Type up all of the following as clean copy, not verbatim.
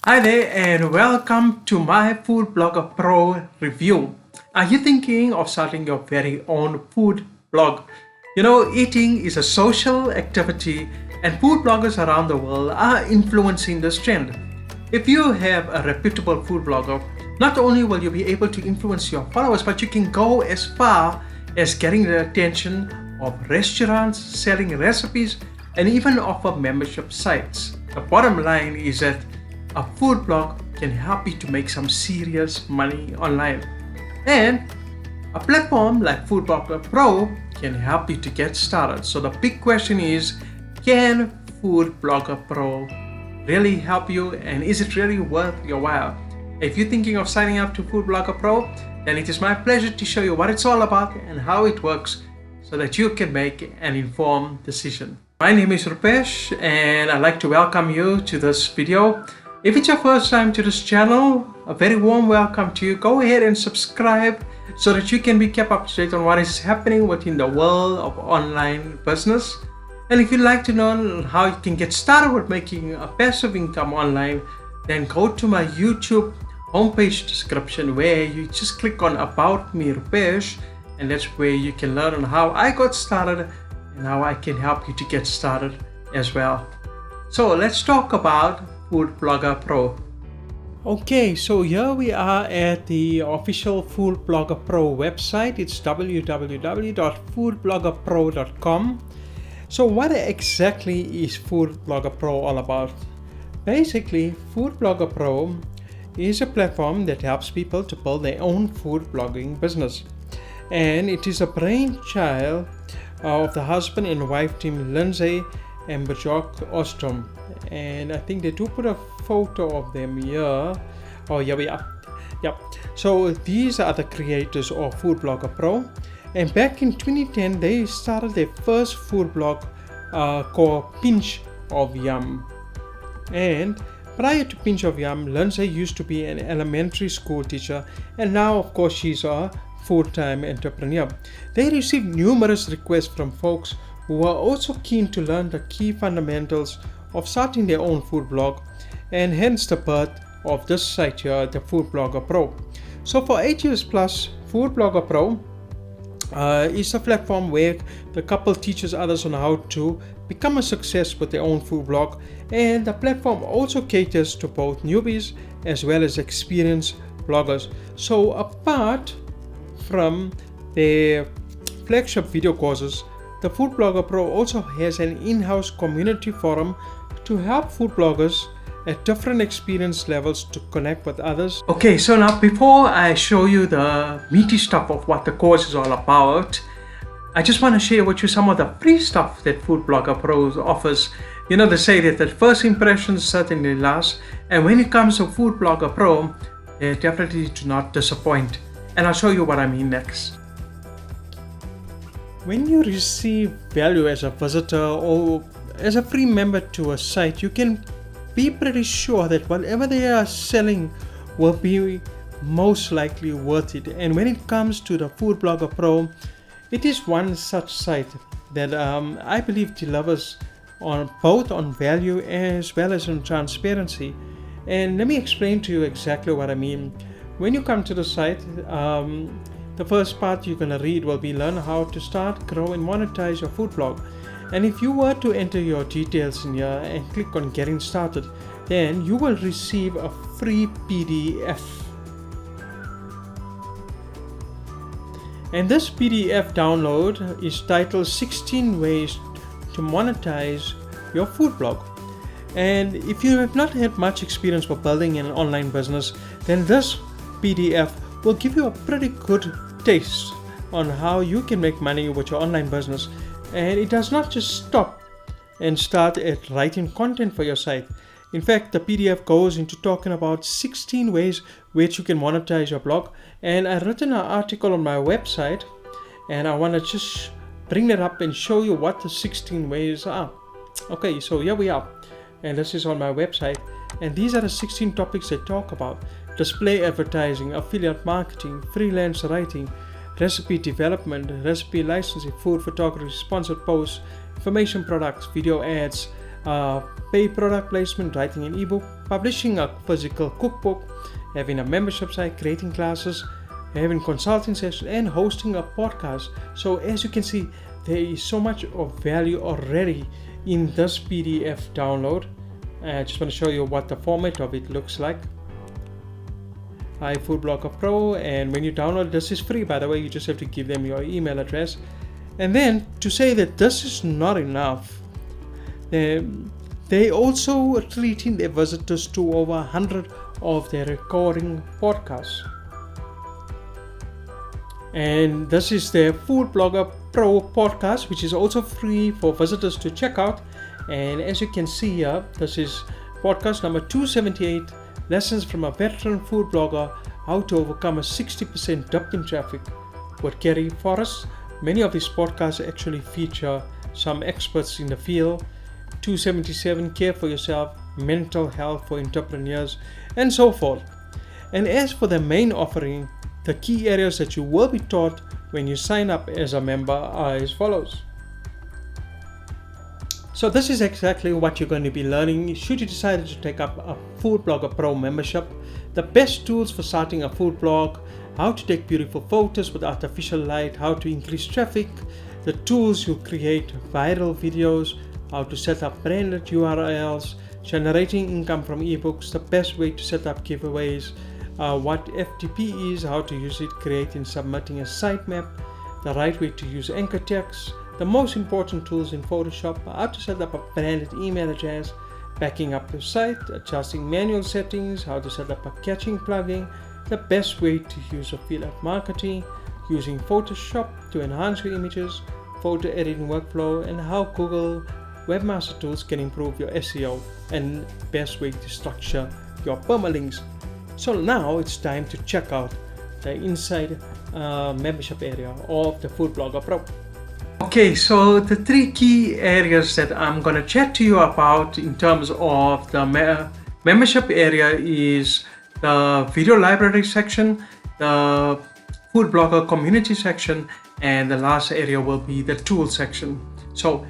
Hi there and welcome to my Food Blogger Pro review. Are you thinking of starting your very own food blog? Eating is a social activity and food bloggers around the world are influencing this trend. If you have a reputable food blogger, not only will you be able to influence your followers, but you can go as far as getting the attention of restaurants, selling recipes, and even offer membership sites. The bottom line is that a food blog can help you to make some serious money online. And a platform like Food Blogger Pro can help you to get started. So the big question is, can Food Blogger Pro really help you, and is it really worth your while? If you're thinking of signing up to Food Blogger Pro, then it is my pleasure to show you what it's all about and how it works so that you can make an informed decision. My name is Rupesh and I'd like to welcome you to this video. If it's your first time to this channel, a very warm welcome to you. Go ahead and subscribe so that you can be kept up to date on what is happening within the world of online business. And if you'd like to know how you can get started with making a passive income online, then go to my YouTube homepage description where you just click on About Me Rupesh, and that's where you can learn on how I got started and how I can help you to get started as well. So let's talk about Food Blogger Pro. Okay, so here we are at the official Food Blogger Pro website. It's www.foodbloggerpro.com. So what exactly is Food Blogger Pro all about? Basically, Food Blogger Pro is a platform that helps people to build their own food blogging business. And it is a brainchild of the husband and wife team Lindsay and Bjork Ostrom, and I think they do put a photo of them here. Oh, here we are. Yep. So these are the creators of Food Blogger Pro, and back in 2010 they started their first food blog called Pinch of Yum. And prior to Pinch of Yum, Lindsay used to be an elementary school teacher, and now of course she's a full-time entrepreneur. They received numerous requests from folks who are also keen to learn the key fundamentals of starting their own food blog, and hence the birth of this site here, the Food Blogger Pro. So for 8 years plus, Food Blogger Pro is a platform where the couple teaches others on how to become a success with their own food blog, and the platform also caters to both newbies as well as experienced bloggers. So apart from their flagship video courses, the Food Blogger Pro also has an in-house community forum to help food bloggers at different experience levels to connect with others. Okay, so now before I show you the meaty stuff of what the course is all about, I just want to share with you some of the free stuff that Food Blogger Pro offers. They say that the first impressions certainly last, and when it comes to Food Blogger Pro, they definitely do not disappoint. And I'll show you what I mean next. When you receive value as a visitor or as a free member to a site, you can be pretty sure that whatever they are selling will be most likely worth it. And when it comes to the Food Blogger Pro, it is one such site that I believe delivers on both on value as well as on transparency. And let me explain to you exactly what I mean. When you come to the site, the first part you're going to read will be learn how to start, grow and monetize your food blog. And if you were to enter your details in here and click on getting started, then you will receive a free PDF. And this PDF download is titled 16 Ways to Monetize Your Food Blog. And if you have not had much experience with building an online business, then this PDF will give you a pretty good taste on how you can make money with your online business. And it does not just stop and start at writing content for your site. In fact, the PDF goes into talking about 16 ways which you can monetize your blog. And I've written an article on my website, and I want to just bring that up and show you what the 16 ways are. Okay, so here we are, and this is on my website, and these are the 16 topics they talk about: display advertising, affiliate marketing, freelance writing, recipe development, recipe licensing, food photography, sponsored posts, information products, video ads, pay product placement, writing an ebook, publishing a physical cookbook, having a membership site, creating classes, having consulting sessions, and hosting a podcast. So as you can see, there is so much of value already in this PDF download. I just want to show you what the format of it looks like. Food Blogger Pro, and when you download this, is free by the way. You just have to give them your email address. And then to say that this is not enough, they also are treating their visitors to over 100 of their recording podcasts. And this is their Food Blogger Pro podcast, which is also free for visitors to check out. And as you can see here, this is podcast number 278, Lessons from a Veteran Food Blogger, How to Overcome a 60% Dip in Traffic, with Kerry Forrest. Many of these podcasts actually feature some experts in the field. 277, Care for Yourself, Mental Health for Entrepreneurs, and so forth. And as for the main offering, the key areas that you will be taught when you sign up as a member are as follows. So this is exactly what you're going to be learning should you decide to take up a Food Blogger Pro membership. The best tools for starting a food blog, how to take beautiful photos with artificial light, how to increase traffic, the tools you create viral videos, how to set up branded URLs, generating income from ebooks, the best way to set up giveaways, what FTP is, how to use it, creating, submitting a sitemap, the right way to use anchor text, the most important tools in Photoshop, how to set up a branded email address, backing up your site, adjusting manual settings, how to set up a caching plugin, the best way to use affiliate marketing, using Photoshop to enhance your images, photo editing workflow, and how Google Webmaster Tools can improve your SEO, and best way to structure your permalinks. So now it's time to check out the inside membership area of the Food Blogger Pro. Okay, so the three key areas that I'm going to chat to you about in terms of the membership area is the video library section, the Food Blogger community section, and the last area will be the tool section. So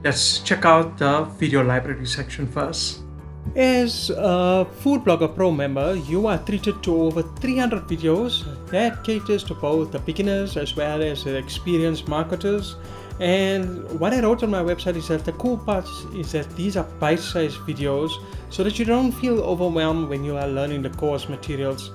let's check out the video library section first. As a Food Blogger Pro member, you are treated to over 300 videos that caters to both the beginners as well as the experienced marketers. And what I wrote on my website is that the cool part is that these are bite-sized videos so that you don't feel overwhelmed when you are learning the course materials.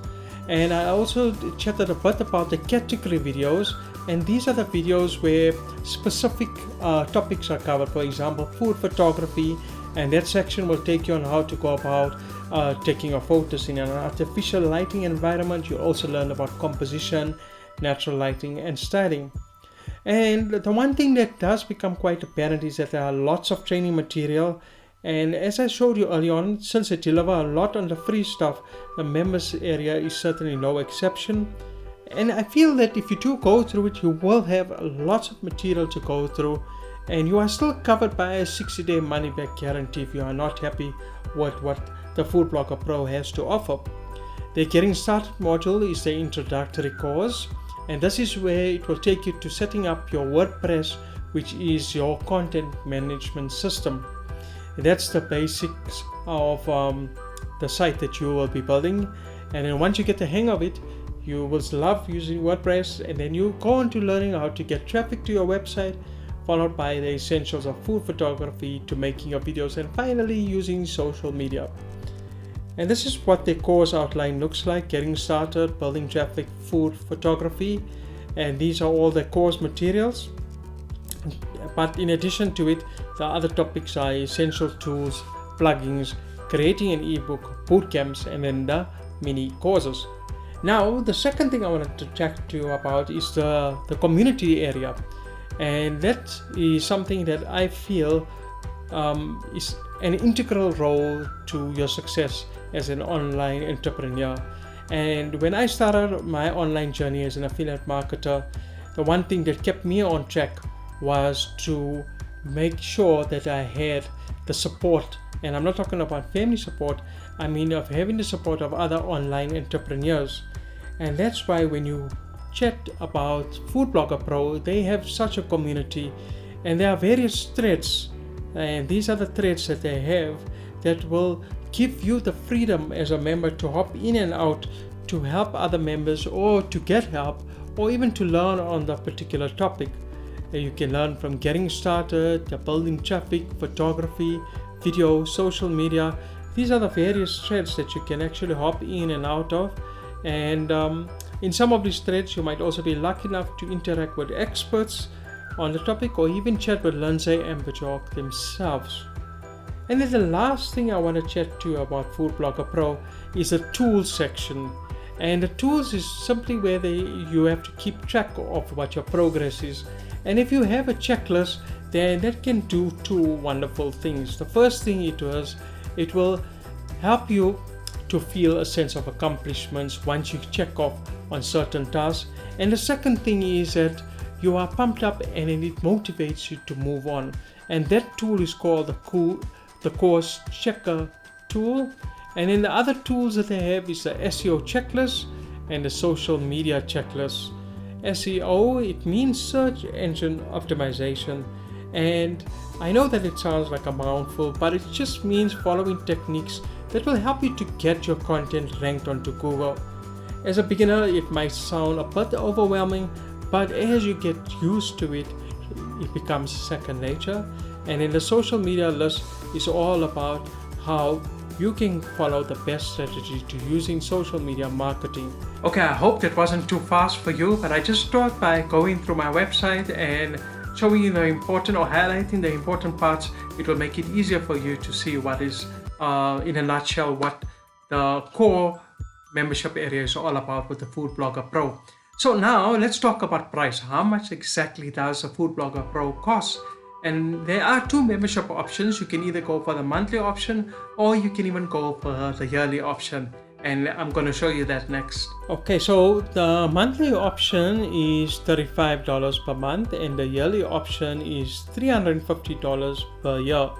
And I also chatted a bit about the category videos, and these are the videos where specific topics are covered. For example, food photography, and that section will take you on how to go about taking your photos in an artificial lighting environment. You'll also learn about composition, natural lighting, and styling. And the one thing that does become quite apparent is that there are lots of training material, and as I showed you early on, since I deliver a lot on the free stuff, the members area is certainly no exception. And I feel that if you do go through it, you will have lots of material to go through, and you are still covered by a 60-day money-back guarantee if you are not happy with what the Food Blogger Pro has to offer. The Getting Started module is the introductory course, and this is where it will take you to setting up your WordPress, which is your content management system. And that's the basics of the site that you will be building, and then once you get the hang of it, you will love using WordPress, and then you go on to learning how to get traffic to your website, followed by the essentials of food photography to making your videos, and finally using social media. And this is what the course outline looks like: getting started, building traffic, food photography, and these are all the course materials. But in addition to it, the other topics are essential tools, plugins, creating an ebook, bootcamps, and then the mini courses. Now, the second thing I wanted to chat to you about is the community area, and that is something that I feel is an integral role to your success as an online entrepreneur. And when I started my online journey as an affiliate marketer, the one thing that kept me on track was to make sure that I had the support, and I'm not talking about family support, I mean of having the support of other online entrepreneurs. And that's why when you chat about Food Blogger Pro, they have such a community, and there are various threads And these are the threads that they have that will give you the freedom as a member to hop in and out to help other members or to get help or even to learn on the particular topic. You can learn from getting started, building traffic, photography, video, social media. These are the various threads that you can actually hop in and out of. And in some of these threads, you might also be lucky enough to interact with experts on the topic or even chat with Lindsay and Bjork themselves. And then the last thing I want to chat to you about Food Blogger Pro is the tools section. And the tools is simply where you have to keep track of what your progress is. And if you have a checklist, then that can do two wonderful things. The first thing it does, it will help you to feel a sense of accomplishments once you check off on certain tasks. And the second thing is that you are pumped up and it motivates you to move on. And that tool is called the course checker tool. And then the other tools that they have is the SEO checklist and the social media checklist. SEO, it means search engine optimization. And I know that it sounds like a mouthful, but it just means following techniques that will help you to get your content ranked onto Google. As a beginner, it might sound a bit overwhelming, but as you get used to it, it becomes second nature. And in the social media list is all about how you can follow the best strategy to using social media marketing. Okay, I hope that wasn't too fast for you, but I just thought by going through my website and showing you the important or highlighting the important parts, it will make it easier for you to see what is, in a nutshell, what the core membership area is all about with the Food Blogger Pro. So now let's talk about price. How much exactly does a Food Blogger Pro cost? And there are two membership options. You can either go for the monthly option or you can even go for the yearly option. And I'm going to show you that next. Okay, so the monthly option is $35 per month and the yearly option is $350 per year.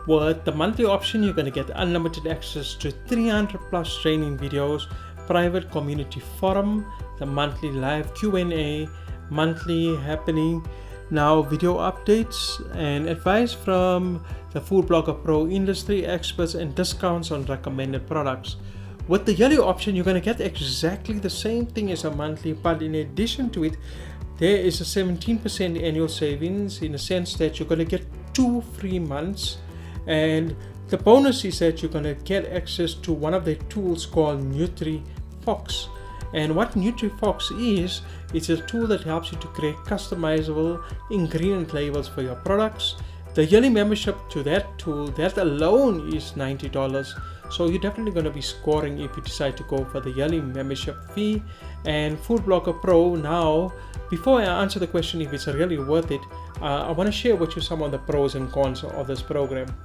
With the monthly option, you're going to get unlimited access to 300 plus training videos, private community forum, the monthly live Q&A, monthly happening now video updates and advice from the Food Blogger Pro industry experts and discounts on recommended products. With the yearly option, you're going to get exactly the same thing as a monthly, but in addition to it, there is a 17% annual savings in the sense that you're going to get 2 free months. And the bonus is that you're going to get access to one of their tools called NutriFox. And what NutriFox is, it's a tool that helps you to create customizable ingredient labels for your products. The yearly membership to that tool, that alone is $90. So you're definitely going to be scoring if you decide to go for the yearly membership fee. And Food Blogger Pro now, before I answer the question if it's really worth it, I want to share with you some of the pros and cons of this program.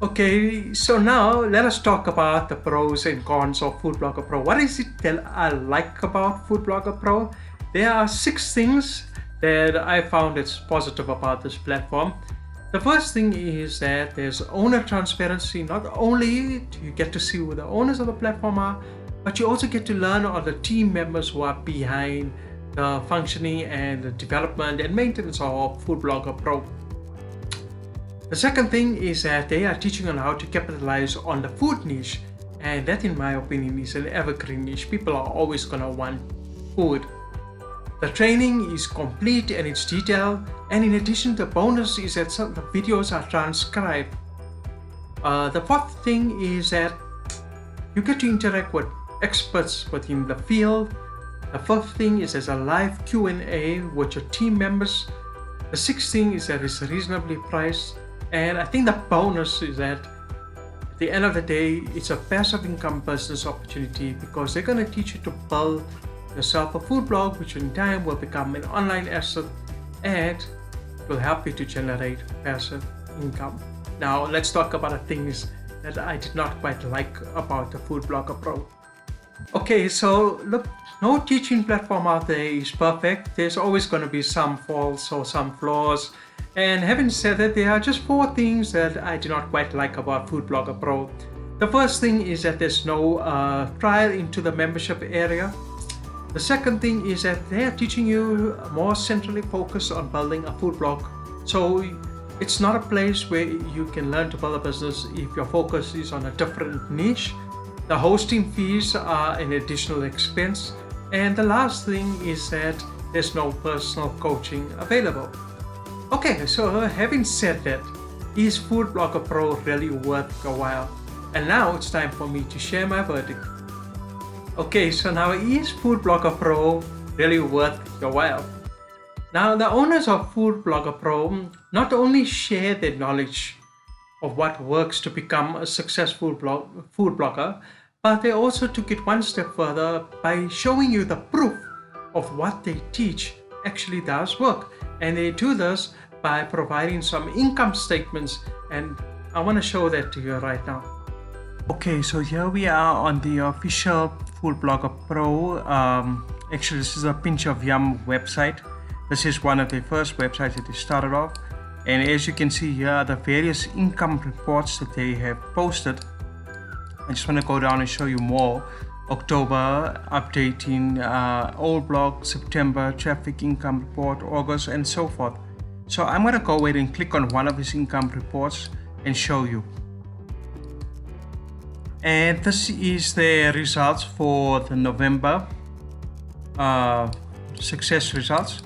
Okay, so now let us talk about the pros and cons of Food Blogger Pro. What is it that I like about Food Blogger Pro? There are 6 things that I found that's positive about this platform. The first thing is that there's owner transparency. Not only do you get to see who the owners of the platform are, but you also get to learn on the team members who are behind the functioning and the development and maintenance of Food Blogger Pro. The second thing is that they are teaching on how to capitalize on the food niche, and that in my opinion is an evergreen niche. People are always going to want food. The training is complete and it's detailed, and in addition the bonus is that some of the videos are transcribed. The fourth thing is that you get to interact with experts within the field. The fifth thing is there's a live Q&A with your team members. The sixth thing is that it's reasonably priced. And I think the bonus is that at the end of the day, it's a passive income business opportunity because they're going to teach you to build yourself a food blog, which in time will become an online asset and will help you to generate passive income. Now let's talk about the things that I did not quite like about the Food Blogger Pro. Okay, so look, no teaching platform out there is perfect. There's always going to be some faults or some flaws. And having said that, there are just 4 things that I do not quite like about Food Blogger Pro. The first thing is that there's no trial into the membership area. The second thing is that they are teaching you more centrally focused on building a food blog. So It's not a place where you can learn to build a business if your focus is on a different niche. The hosting fees are an additional expense. And the last thing is that there's no personal coaching available. Okay, so having said that, is Food Blogger Pro really worth your while? And now it's time for me to share my verdict. Okay, so now is Food Blogger Pro really worth your while? Now, the owners of Food Blogger Pro not only share their knowledge of what works to become a successful food blogger, but they also took it one step further by showing you the proof of what they teach actually does work. And they do this by providing some income statements, and I want to show that to you right now. Okay, so here we are on the official Food Blogger Pro. Actually, this is a Pinch of Yum website. This is one of the first websites that they started off. And as you can see here are the various income reports that they have posted. I just want to go down and show you more. October, updating, old blog, September, traffic income report, August, and so forth. So I'm going to go ahead and click on one of his income reports and show you. And this is the results for the November success results.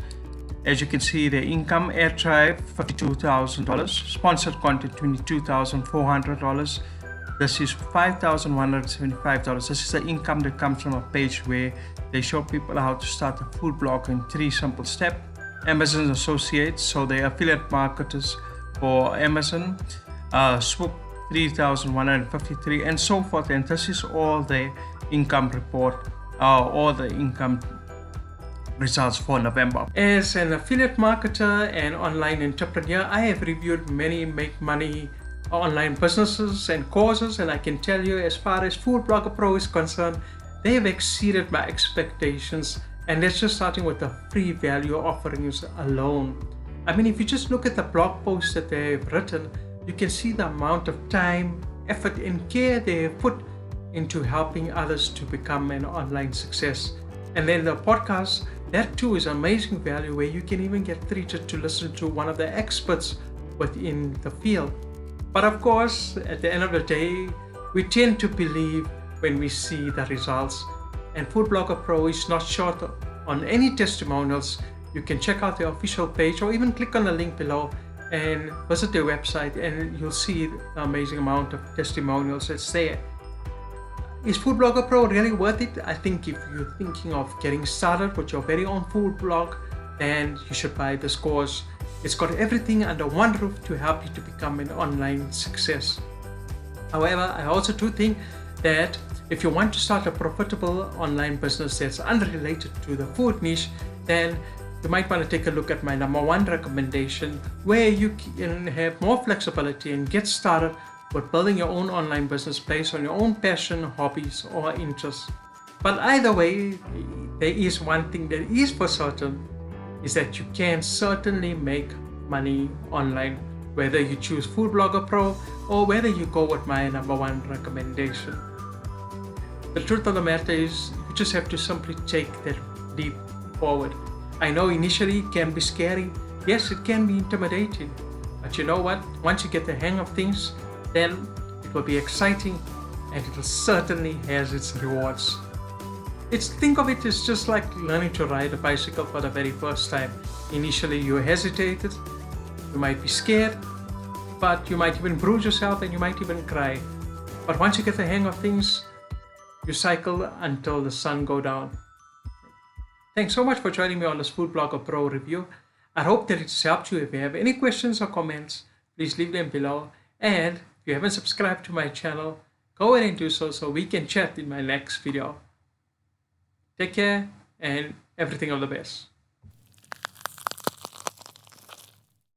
As you can see, the income, ad tribe, $52,000, sponsored content, $22,400. This is $5,175. This is the income that comes from a page where they show people how to start a food blog in 3 simple steps. Amazon Associates, so they're affiliate marketers for Amazon. Swoop, $3,153, and so forth. And this is all the income report, all the income results for November. As an affiliate marketer and online entrepreneur, I have reviewed many make money online businesses and courses, and I can tell you, as far as Food Blogger Pro is concerned, they have exceeded my expectations. And that's just starting with the free value offerings alone. I mean, if you just look at the blog posts that they've written, you can see the amount of time, effort, and care they have put into helping others to become an online success. And then the podcast, that too is amazing value, where you can even get treated to listen to one of the experts within the field. But of course, at the end of the day, we tend to believe when we see the results. And Food Blogger Pro is not short on any testimonials. You can check out their official page or even click on the link below and visit their website, and you'll see the amazing amount of testimonials that's there. Is Food Blogger Pro really worth it? I think if you're thinking of getting started with your very own food blog, then you should buy this course. It's got everything under one roof to help you to become an online success. However, I also do think that if you want to start a profitable online business that's unrelated to the food niche, then you might want to take a look at my number 1 recommendation, where you can have more flexibility and get started with building your own online business based on your own passion, hobbies, or interests. But either way, there is one thing that is for certain, is that you can certainly make money online, whether you choose Food Blogger Pro or whether you go with my number 1 recommendation. The truth of the matter is, you just have to simply take that leap forward. I know initially it can be scary. Yes, it can be intimidating. But you know what? Once you get the hang of things, then it will be exciting, and it will certainly has its rewards. Think of it as just like learning to ride a bicycle for the very first time. Initially you hesitated, you might be scared, but you might even bruise yourself and you might even cry. But once you get the hang of things, you cycle until the sun goes down. Thanks so much for joining me on this Food Blogger Pro review. I hope that it's helped you. If you have any questions or comments, please leave them below. And if you haven't subscribed to my channel, go ahead and do so we can chat in my next video. Take care and everything of the best.